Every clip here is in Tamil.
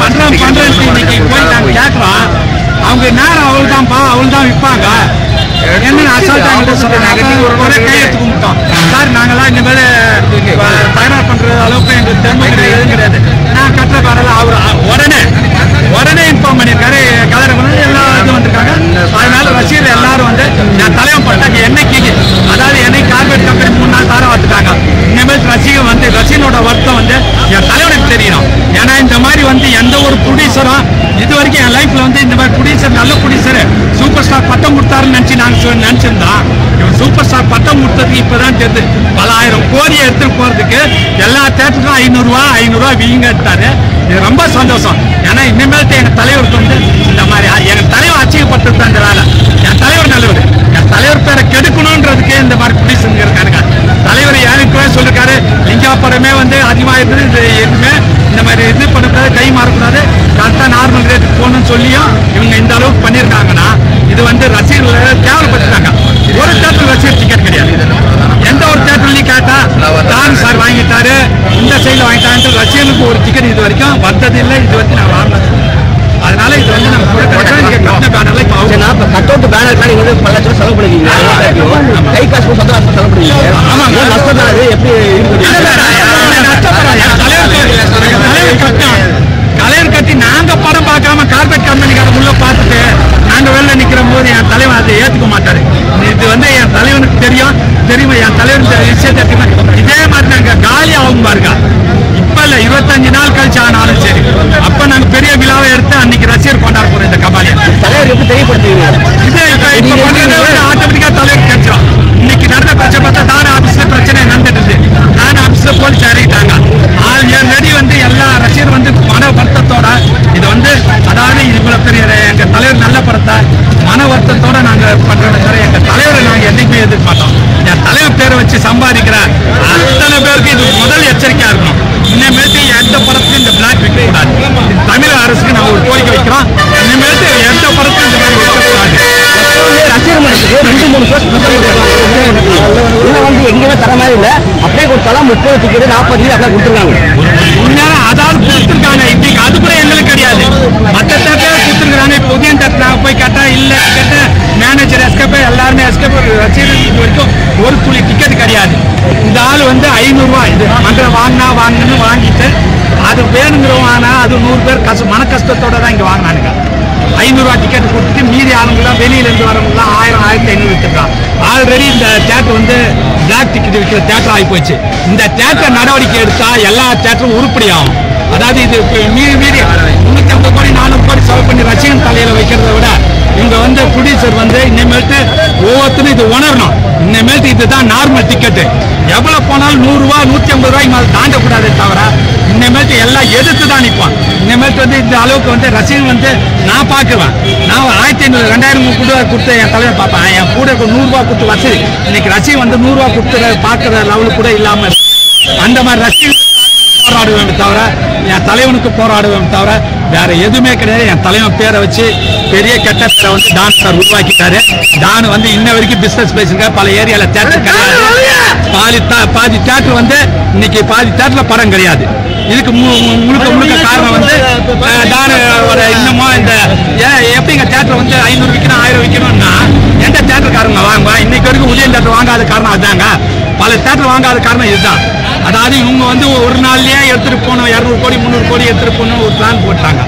இன்னைக்கு போய் நாங்க கேட்கறோம். அவங்க நேரம் அவள்தான்ப்பா, அவள் தான் விற்பாங்க. என்ன அசால்ட்டாங்க சொல்றாங்க. ஒரே கையெழுத்து கும்பிட்டோம் சார். நாங்களாம் இனிமேல் தயார் பண்ற அளவுக்கு எங்களுக்கு திறமை கிடையாது. நான் கட்டுற பாடல அவர் உடனே இன்ஃபார்ம் பண்ணியிருக்காரு. கலர் எல்லா இது வந்திருக்காங்க. அதனால ரசிகர்கள் எல்லாரும் வந்து என் தலைவன் பட்டாங்க என்னைக்கு, அதாவது என்னைக்கு கார்பரேட் கம்பெனி 3 நாள் தாரம் பார்த்துட்டாங்க. இனிமேல் ரசிகன் வந்து ரசிகனோட வருத்தம் வந்து என் தலைவனுக்கு தெரியணும். ஏன்னா இந்த மாதிரி வந்து எந்த ஒரு ப்ரொடியூசரும் இது வரைக்கும் என் லைஃப்ல வந்து இந்த மாதிரி ப்ரொடியூசர் நல்ல ப்ரொடியூசர் சூப்பர் ஸ்டார் பட்டம் கொடுத்தாருன்னு நினைச்சிருந்தா இவன் சூப்பர் ஸ்டார் பட்டம் கொடுத்ததுக்கு இப்பதான் தெரியுது. பல ஆயிரம் கோடியை எடுத்துட்டு போறதுக்கு எல்லா தேட்டருக்கும் 500 வீங்க எடுத்தாரு. இது ரொம்ப சந்தோஷம். ஏன்னா இனிமேல் எங்க தலைவருக்கு வந்து இந்த மாதிரி எங்க தலைவர் அச்சீவப்பட்டு அந்த வேலை. என் தலைவர் நல்லவர். என் தலைவர் பேரை கெடுக்கணும்ன்றதுக்கு இந்த மாதிரி ப்ரொடியூசருங்க இருக்காருங்க. தலைவர் யாருக்குமே சொல்லிருக்காரு, லிங்கா படமே வந்து அதிகமாக இருக்குது, எதுவுமே இந்த மாதிரி இது பண்ணக்கூடாது, கை மாறக்கூடாது, கரெக்டாக நார்மல் ரேட்டுக்கு போகணும்னு சொல்லியும் இவங்க இந்த அளவுக்கு பண்ணியிருக்காங்கன்னா இது வந்து ரசிகர்கள் கேவலப்பட்டுருக்காங்க. ஒரு தேட்டர் ரசிகர் டிக்கெட் கிடையாது. எந்த ஒரு தேட்டர்லையும் கேட்டா தான் சார் வாங்கிட்டாரு, இந்த சைடில் வாங்கிட்டாரு. ரசிகர்களுக்கு ஒரு டிக்கெட் இது வரைக்கும் வந்தது இல்லை, இது வரைக்கும் நான் வாங்கினது. அதனால இது வந்து நம்ம கட்ட பேனர்ல இப்போ கட் அவுட் பேனர்லாம் நீங்க வந்து 10 லட்சம் செலவு பண்ணுவீங்க. கை காசு செலவு பண்ணுவீங்க. ஆமாங்க, நஷ்டம் தான். எப்படி கலையர் கட்டி நாங்க படம் பார்க்காம கார்பரேட் கம்பெனிக்காரங்க உள்ள பார்த்துட்டு நாங்க வெளில நிக்கிற போது என் தலைவன் அதை ஏத்துக்க மாட்டாரு. இது வந்து என் தலைவனுக்கு தெரியுமா என் தலைவனுக்கு விஷயத்தை இதே மாதிரி நாங்க காலி ஆகும் பாருங்க. இப்ப இல்ல 25 நாள் கழிச்சு ஆனாலும் சரி, அப்ப நாங்க பெரிய விழாவை எடுத்து அன்னைக்கு ரசிகர் கொண்டாட போறோம். இந்த கபாலியை தலைவர் எப்படி தெரியப்படுத்துவீங்க? இது ஆட்டோமேட்டிக்கா தலைவர் கிடைச்சிடும். இன்னைக்கு நடந்த பிரச்சனை பார்த்தா தான ஆபீஸ்ல பிரச்சனை நடந்துட்டு இருக்கு. தான ஆபீஸ்ல போலீஸ் இறங்கிட்டாங்க. ஆல்ரெடி வந்து எல்லா ரசிகர் வந்து மன வருத்தத்தோட இது வந்து அதாவது இவ்வளவு பெரிய எங்க தலைவர் நல்ல படத்தை மன வருத்தத்தோட நாங்க பண்றோம் சார். எங்க தலைவரை நாங்க என்னைக்குமே எதிர்பார்த்தோம். என் தலைவர் பேரை வச்சு சம்பாதிக்கிற அத்தனை பேருக்கு இது முதல் எச்சரிக்கையா இருக்கணும். இனிமேட்டு எந்த படத்துக்கு இந்த பிளாக் விற்க கூடாது. தமிழக அரசுக்கு நாங்க ஒரு கோரிக்கை வைக்கிறோம். இனிமேட்டு எந்த படத்துக்கு இந்த மாதிரி விற்கக்கூடாது. ரசிகர் மன்றத்துக்கு 2-3 வந்து எங்கேயுமே தர மாதிரி இல்லை. அப்படியே கொடுத்தாலும் 30 டிக்கெட் 40 அப்படியே கொடுத்துருக்காங்க. அதாவது கொடுத்துருக்காங்க. இன்னைக்கு அது கூட எங்களுக்கு கிடையாது. மற்ற தேட்டர் கொடுத்துருக்காங்க. இப்போ புதிய தேட்டர் நாங்கள் போய் கேட்டா இல்லை டிக்கெட்டு மேனேஜர் எஸ்கேப் எல்லாருமே எஸ்கேப் ரசிகர் இது வரைக்கும் ஒரு துளி டிக்கெட் கிடையாது. இந்த ஆள் வந்து 500 ரூபாய் இது மன்றம் வாங்கணும்னு வாங்கிட்டு அது வேணுங்கிறவங்க. ஆனால் அது 100 பேர் மன கஷ்டத்தோட தான் இங்கே வாங்கினானுங்க. 500 ரூபாய் டிக்கெட் கொடுத்துட்டு மீதி ஆளுங்களாம் வெளியிலேருந்து வரவங்களாம் 1000-1500 விற்றுருக்கான். ஆல்ரெடி இந்த தேட்டர் வந்து பிளாக் டிக்கெட் விற்கிற தேட்டர் ஆகி போச்சு. இந்த தேட்டர் நடவடிக்கை எடுத்தா எல்லா தேட்டரும் உருப்படியாகும். அதாவது இது மீறி 350 கோடி 400 கோடி செலவு பண்ணி ரசிகன் தலையில வைக்கிறத விட இவங்க வந்து ப்ரொடியூசர் வந்து இனிமேல்ட்டு ஒவ்வொருத்தரும் இது உணரணும். இனிமேல்ட்டு இதுதான் நார்மல் டிக்கெட்டு. எவ்வளவு போனாலும் 100 ரூபா 150 ரூபாய்க்கு மேலே தாண்டக்கூடாதே தவிர இனிமேல்ட்டு எல்லாம் எதிர்த்து தான் நிற்பான். இனிமேல்ட்டு வந்து இந்த அளவுக்கு வந்து ரசிகன் வந்து நான் பார்க்குவேன். நான் 1500 2000 கொடுத்து என் தலைவர் பார்ப்பேன். என் கூட 100 ரூபா கொடுத்து வசதி. இன்னைக்கு ரசிகன் வந்து 100 ரூபா கொடுத்து பார்க்குற லெவலு கூட இல்லாமல் அந்த மாதிரி ரசிகன் போராடுவேன் தவிர என் தலைவனுக்கு போராடுவேன் தவிர வேற எதுவுமே கிடையாது. என் தலைவன் பேரை வச்சு பெரிய கெட்ட பேரை வந்து டான் சார் உருவாக்கிட்டாரு. டான் வந்து இன்ன வரைக்கும் பிசினஸ் பேசிருக்காரு. பல ஏரியால தேட்டர் கிடையாது. பாதி தேட்டர் வந்து இன்னைக்கு பாதி தேட்டர்ல படம் கிடையாது. இதுக்கு முழுக்க காரணம் வந்து இன்னமும் இந்த எப்படிங்க தேட்டர் வந்து 500 விற்கணும் 1000 விற்கணும்னா எந்த தேட்டருக்காரங்க வாங்குவா? இன்னைக்கு வரைக்கும் உதயம் தேட்டர் வாங்காத காரணம் அதுதாங்க. பல தேட்டர் வாங்காத காரணம் இதுதான். அதாவது இவங்க வந்து ஒரு நாள்லயே எடுத்துட்டு போனோம் 200 கோடி 300 கோடி எடுத்துட்டு போகணும் ஒரு பிளான் போட்டாங்க.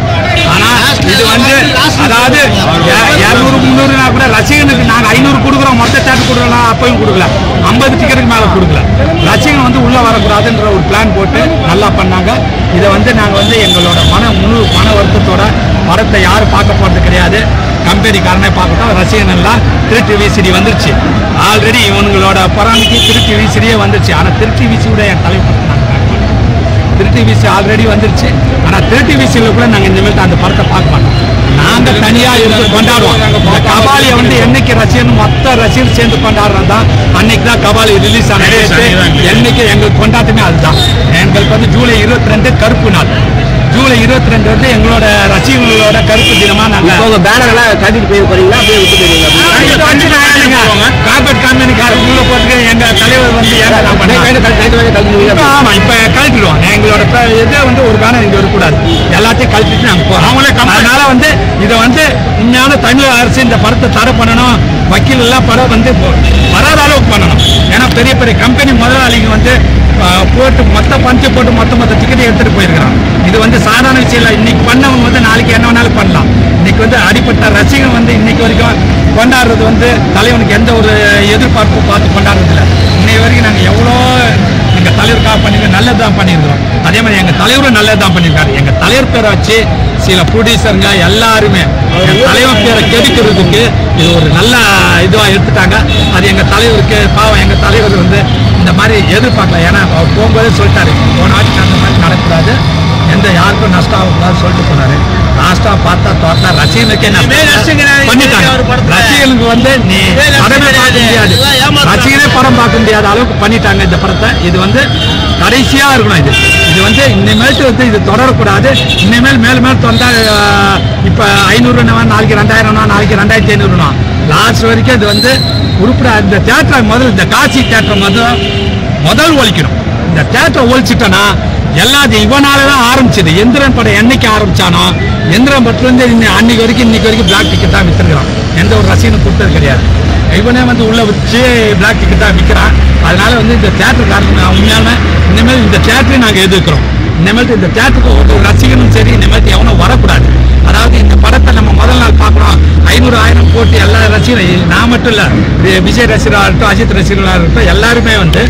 ஆனா இது வந்து அதாவது 200-300 கூட ரசிகனுக்கு நாங்க 500 கொடுக்குறோம். மொத்த தேட்டர் கொடுக்கலாம். அப்பயும் கொடுக்கல. 50 டிக்கெட்டுக்கு மேல கொடுக்கல. ரசிகன் வந்து உள்ள வரக்கூடாதுன்ற ஒரு பிளான் போட்டு நல்லா பண்ணாங்க. இதை வந்து நாங்க வந்து எங்களோட முழு மன வருத்தத்தோட படத்தை யாரும் பார்க்க போறது கிடையாது. கம்பெனிக்காரனே பார்க்கட்டும். ரசிகன் எல்லாம் திருட்டு விசிடி வந்துருச்சு. ஆல்ரெடி இவங்களோட பராணிக்கு திருட்டு விசிடியே வந்துருச்சு. ஆனால் திருட்டு விசியோட என் தலைவர் திருட்டு விசி ஆல்ரெடி வந்துருச்சு. ஆனால் திருட்டு விசியில் கூட நாங்கள் இனிமேல் அந்த படத்தை பார்க்க மாட்டோம். நாங்கள் தனியாக இருந்து கொண்டாடுவோம். கபாலியை வந்து என்னைக்கு ரசிகன் மொத்த ரசிகர் சேர்ந்து கொண்டாடுறோம் தான் அன்னைக்கு தான் கபாலி ரிலீஸ் ஆன என்னைக்கு எங்களுக்கு கொண்டாட்டமே அதுதான். எங்களுக்கு வந்து ஜூலை 22 கருப்பு நாள். ஜூலை 22 22 வந்து எங்களோட ரசிகர்களோட கருப்பு தினமா நாங்க பேனர் எல்லாம் கட்டிட்டு போய் போறீங்களா அப்படியே விட்டு போயிருவீங்களா? கார்பரேட் கம்பெனிக்காரங்க உள்ள போட்டு எங்க தலைவர் வந்து ஆமா இப்ப கழட்டிடுவோம். எங்களோட இது வந்து ஒரு பேனர் இங்க வரக்கூடாது, எல்லாத்தையும் கழட்டிட்டு நாங்க போறோம். அதனால வந்து இதை வந்து உண்மையான தமிழக அரசு இந்த படத்தை தடை பண்ணணும், வக்கீல் எல்லாம் படம் வந்து வராத அளவுக்கு பண்ணணும். ஏன்னா பெரிய பெரிய கம்பெனி முதலாளிங்க வந்து போட்டு மொத்த பஞ்சு போட்டு மொத்த டிக்கெட் எடுத்துட்டு போயிருக்கிறான். இது வந்து சாதாரண விஷயம் இல்லை. இன்னைக்கு பண்ணவங்க வந்து நாளைக்கு என்ன வேணாலும் பண்ணலாம். இன்னைக்கு வந்து அடிப்பட்ட ரசிகன் வந்து இன்னைக்கு வரைக்கும் கொண்டாடுறது வந்து தலைவனுக்கு எந்த ஒரு எதிர்பார்ப்பும் பார்த்து கொண்டாடுறது இல்லை. இன்னைக்கு வரைக்கும் நாங்கள் எவ்வளோ எங்கள் தலைவருக்காக பண்ணிருக்கோம், நல்லது தான் பண்ணியிருக்கிறோம். அதே மாதிரி எங்கள் தலைவரும் நல்லது தான் பண்ணியிருக்காரு. எங்கள் தலைவர் பேரை வச்சு சில ப்ரொடியூசருங்க எல்லாருமே எங்கள் தலைவர் பேரை கெடுக்கிறதுக்கு இது ஒரு நல்ல இதுவாக எடுத்துட்டாங்க. அது எங்கள் தலைவருக்கு பாவம். எங்கள் தலைவர் வந்து இந்த மாதிரி எதிர்பார்க்கல. ஏன்னா அவர் போகும்போதே சொல்லிட்டாரு, போன ஆட்சிக்கு அந்த மாதிரி நடக்கூடாது, எந்த யாருக்கும் நஷ்டம் ஆகக்கூடாது சொல்லிட்டு போனாரு. லாஸ்டா பார்த்தா தோட்டா ரசிகனுக்கே பண்ணிட்டாங்க. ரசிகனுக்கு வந்து நீ படமே பார்க்க முடியாது, ரசிகனே படம் பார்க்க முடியாத அளவுக்கு பண்ணிட்டாங்க இந்த படத்தை. இது வந்து கடைசியா இருக்கணும். இது வந்து இனிமேல் வந்து இது தொடரக்கூடாது. இனிமேல் மேல் தொடர்ந்தா இப்ப 500 நாளைக்கு 2000 நாளைக்கு 2500 லாஸ்ட் வரைக்கும் இது வந்து உருப்பட. இந்த தியேட்டரை முதல் இந்த காசி தியேட்டரை முதல் ஒழிக்கணும். இந்த தியேட்டரை ஒழிச்சிட்டோன்னா எல்லாத்தையும் இவனாலதான் ஆரம்பிச்சது. எந்திரன் படம் என்னைக்கு ஆரம்பிச்சானோ எந்திரன் படத்துலேருந்து இன்னைக்கு வரைக்கும் பிளாக் டிக்கெட் தான் வித்துருக்கான். எந்த ஒரு ரசிகனும் கொடுத்தது கிடையாது. இவனே வந்து உள்ள வச்சு பிளாக் டிக்கெட் தான் விற்கிறான். அதனால வந்து இந்த தியேட்டர் காரணம் உண்மையான இனிமேல் இந்த தியேட்டரையும் நாங்கள் எதிர்க்கிறோம். இனிமேல் இந்த தியேட்டருக்கு ஒரு ரசிகனும் சரி இனிமேல் எவனும் வரக்கூடாது. அதாவது இந்த படத்தை நம்ம முதல் நாள் பார்க்குறோம், 500,000 போட்டு எல்லா ரசிகரும், நான் மட்டும் இல்லை, விஜய் ரசிகராக இருக்கட்டும், அஜித் ரசிகர்களாக இருக்கட்டும், எல்லாருமே வந்து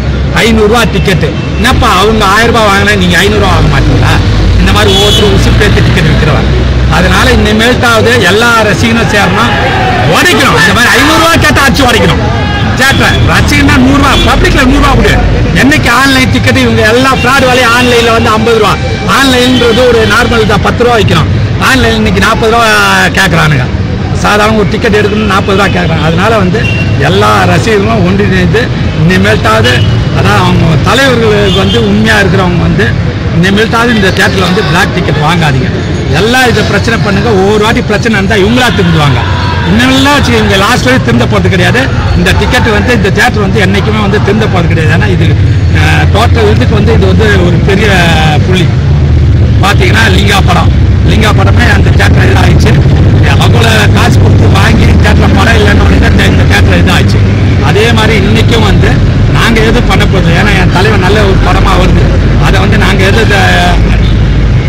500 ரூபா டிக்கெட்டு. என்னப்பா அவங்க 1000 ரூபாய் வாங்கினா நீங்கள் 500 ரூபா வாங்க மாட்டீங்களா? இந்த மாதிரி ஒவ்வொருத்தரும் உசுப்பு ஏற்றி டிக்கெட் விற்கிறவாங்க. அதனால இனிமேல்ட்டாவது எல்லா ரசிகனும் சேரணும், உடைக்கணும். இந்த மாதிரி 500 ரூபா கேட்டால் அடிச்சு உடைக்கணும். தேட்டர் ரசிகன்னா 100 ரூபா, பப்ளிக்ல 100 ரூபா முடியாது. என்னைக்கு ஆன்லைன் டிக்கெட்டு இவங்க எல்லா ஃப்ராட் வேலையும் ஆன்லைனில் வந்து 50 ரூபா. ஆன்லைன்ன்றது ஒரு நார்மல் தான், 10 ரூபா வைக்கணும். ஆன்லைன் இன்னைக்கு 40 ரூபா கேட்குறானுங்க. சாதாரண ஒரு டிக்கெட் எடுக்கணும்னு 40 ரூபா கேட்குறாங்க. அதனால வந்து எல்லா ரசிகர்களும் ஒன்றிணைந்து இனிமேல்ட்டாவது, அதான் அவங்க தலைவர்களுக்கு வந்து உண்மையாக இருக்கிறவங்க வந்து இனிமேல்ட்டாவது இந்த தேட்டரில் வந்து பிளாக் டிக்கெட் வாங்காதீங்க. எல்லாம் இதை பிரச்சனை பண்ணுங்க. ஒவ்வொரு வாட்டி பிரச்சனை இருந்தால் இவங்களா திருந்துவாங்க. இன்னமெல்லாம் வச்சு இவங்க லாஸ்ட் வரை திருந்த போகிறது கிடையாது. இந்த டிக்கெட் வந்து இந்த தேட்டர் வந்து என்றைக்குமே வந்து திருந்த போகிறது கிடையாது. ஏன்னா இது டோட்டல் இதுக்கு வந்து இது வந்து ஒரு பெரிய புள்ளி. பார்த்தீங்கன்னா லிங்கா படமே அந்த தேட்டர் இதாகிடுச்சு. அவ்வளோ காசு கொடுத்து வாங்கி தேட்டரில் படம் இல்லைன்னு இந்த தேட்டர் இதாகிடுச்சு. அதே மாதிரி இன்றைக்கும் வந்து நாங்கள் எதுவும் பண்ண போகிறோம். ஏன்னா என் தலைவர் நல்ல ஒரு படமாக வருது. அதை வந்து நாங்கள்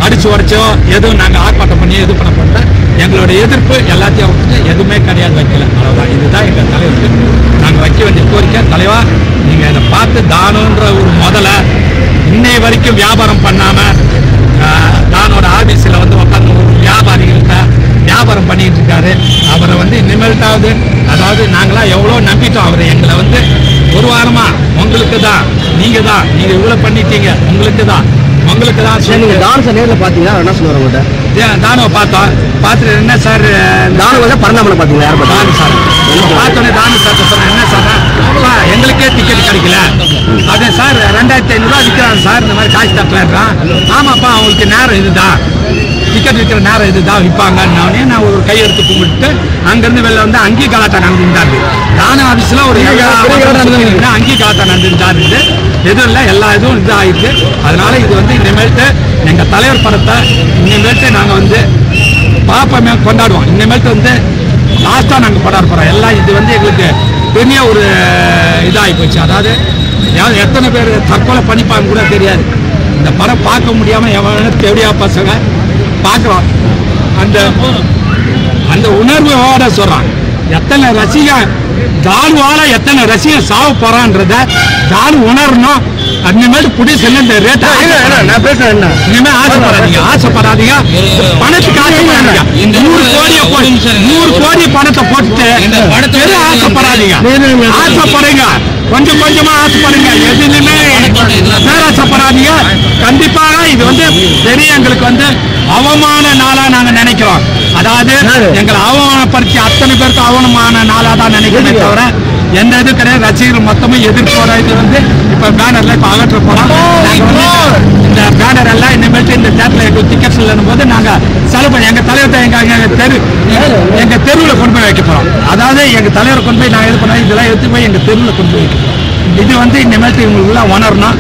அடிச்சு உடைச்சோ எதுவும் நாங்கள் ஆர்ப்பாட்டம் பண்ணி எது பண்ண போகிறோம். எங்களோட எதிர்ப்பு எல்லாத்தையும் எதுவுமே கிடையாது, வைக்கல. அவ்வளோதான். இதுதான் எங்கள் தலைவருக்கு நாங்கள் வைக்க வேண்டிய கோரிக்கை. தலைவா, நீங்கள் இதை பார்த்து தானுன்ற ஒரு முதல்ல இன்னை வரைக்கும் வியாபாரம் பண்ணாமல் தானோட ஆபீஸில் வந்து உட்காந்து ஒரு வியாபாரிகள்கிட்ட வியாபாரம் பண்ணிட்டு இருக்காரு. அவரை வந்து இனிமேல்ட்டாவது, அதாவது நாங்களாம் எவ்வளோ நம்பிட்டோம் அவரை. எங்களை வந்து ஒரு வாரமா உங்களுக்கு தான், நீங்கள் இவ்வளோ பண்ணிட்டீங்க, உங்களுக்கு தான். நீங்கள் டான்ஸை நேரில் பார்த்தீங்கன்னா என்ன சொல்லுவாங்க உங்கள்கிட்ட? தானுவை பார்த்தோம். பார்த்துட்டு என்ன சார் தானு வந்து பரந்தாமலை பார்த்தீங்களா? யார் தானு சார் பார்த்தோன்னே தானு சார் சொன்னேன், என்ன சார் எங்களுக்கே டிக்கெட் கிடைக்கல. அதே சார் 2500 ரூபா விற்கிறாங்க சார், இந்த மாதிரி காசு தட்டலான்றான். ஆமாப்பா, அவங்களுக்கு நேரம் இதுதான், டிக்கெட் விற்கிற நேரம் இதுதான் விற்பாங்கன்னே நான் ஒரு கையெடுத்து கும்பிட்டு அங்கேருந்து வெளில வந்து அங்கேயும் கலாட்டா நடந்துருந்தாரு. தானு ஆஃபீஸில் ஒரு அங்கேயும் கலாட்டா நடந்துருந்தாரு. எதுவும் இல்லை, எல்லா இதுவும் இதாகிருக்கு. அதனால இது வந்து இனிமேல்ட்டு எங்கள் தலைவர் படத்தை இனிமேல்ட்டு நாங்கள் வந்து பாப்பமே கொண்டாடுவோம். இனிமேல்ட்டு வந்து லாஸ்ட்டாக நாங்கள் கொண்டாட போகிறோம். எல்லாம் இது வந்து எங்களுக்கு பெரிய ஒரு இதாகி போச்சு. அதாவது எத்தனை பேர் தற்கொலை பண்ணிப்பாங்க கூட தெரியாது. இந்த படம் பார்க்க முடியாமல் எவ்வளோ எப்படியா பசங்க பார்க்குறோம். அந்த உணர்வோட சொல்கிறான். எத்தனை ரசிகன் தானுவால எத்தனை ரசிகன் சாவ போறான்றத தானு உணரணும். அந்தமாதிரி புடிசல்ல இந்த ரேட் நான் பேசுறேன். என்ன இனிமே ஆசைப்படாதீங்க. பணத்துக்கு ஆசைப்படாதீங்க. 100 கோடி பணத்தை போட்டுட்டு ஆசைப்படாதீங்க. ஆசைப்படுங்க, கொஞ்சம் கொஞ்சமா ஆசைப்படுங்க. எதுலையுமே பேராசைப்படாதீங்க. கண்டிப்பாக இது வந்து பெரிய எங்களுக்கு வந்து அவமான நாளா நாங்க நினைக்கிறோம். அதாவது எங்களை அவமானப்படுத்தி அத்தனை பேருக்கு அவமானமான நாளா தான் நினைக்கிறேன் தவிர எந்த இது கிடையாது. ரசிகர்கள் மொத்தமும் எதிர்ப்போட இது வந்து இப்ப பேனர்ல இப்ப அகற்ற போறோம். இந்த பேனர் எல்லாம் இனிமேல் இனிமேல் இந்த தேட்டரில் எங்களுக்கு டிக்கெட்ஸ் இல்லைன்னு போது நாங்கள் செலவு பண்ணி எங்கள் தலைவர் தான் எங்கள் தெருவில் கொண்டு போய் வைக்க போகிறோம். அதாவது எங்கள் தலைவரை கொண்டு போய் நாங்கள் இது பண்ண இதெல்லாம் எடுத்து போய் எங்கள் தெருவில் கொண்டு போய் வைக்கிறோம். இது இனிமேல் இவங்களுக்குலாம் உணரணும்.